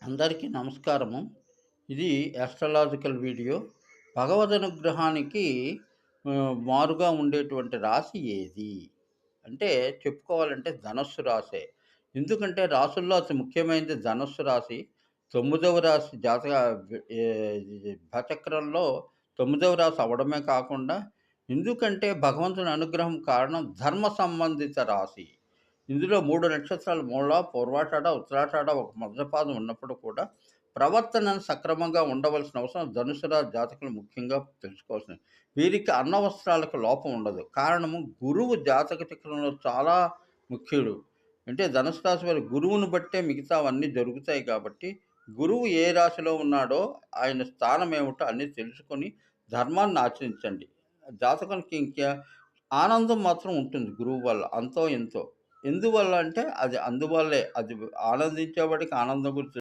అందరికీ నమస్కారము. ఇది యాస్ట్రాలాజికల్ వీడియో. భగవద్ అనుగ్రహానికి మారుగా ఉండేటువంటి రాశి ఏది? అంటే చెప్పుకోవాలంటే ధనస్సు రాశే. ఎందుకంటే రాసుల్లో అతి ముఖ్యమైనది ధనస్సు రాశి. 9వ రాశి ఇది భచక్రంలో 9వ రాశి అవ్వడమే కాకుండా ఎందుకంటే భగవంతుని అనుగ్రహం కారణం ధర్మ సంబంధిత రాశి. ఇందులో 3 నక్షత్రాలు మూల, పూర్వాషాఢ, ఉత్తరాషాఢ ఒక మధ్యపాదం ఉన్నప్పుడు కూడా ప్రవర్తన సక్రమంగా ఉండవలసిన అవసరం ధనుసు రాశి జాతకులు ముఖ్యంగా తెలుసుకోవాల్సినది. వీరికి అన్నవస్త్రాలకు లోపం ఉండదు. కారణము గురువు జాతక చక్రంలో చాలా ముఖ్యుడు. అంటే ధనుసు రాశి వారి గురువును బట్టే మిగతావన్నీ జరుగుతాయి కాబట్టి, గురువు ఏ రాశిలో ఉన్నాడో ఆయన స్థానం ఏమిటో అన్నీ తెలుసుకొని ధర్మాన్ని ఆచరించండి. జాతకునికి ఇంకా ఆనందం మాత్రం ఉంటుంది గురువు వల్ల అంతో ఇంతో. ఎందువల్ల అంటే అది అందువల్లే. అది ఆనందించేవాడికి ఆనందం గురించి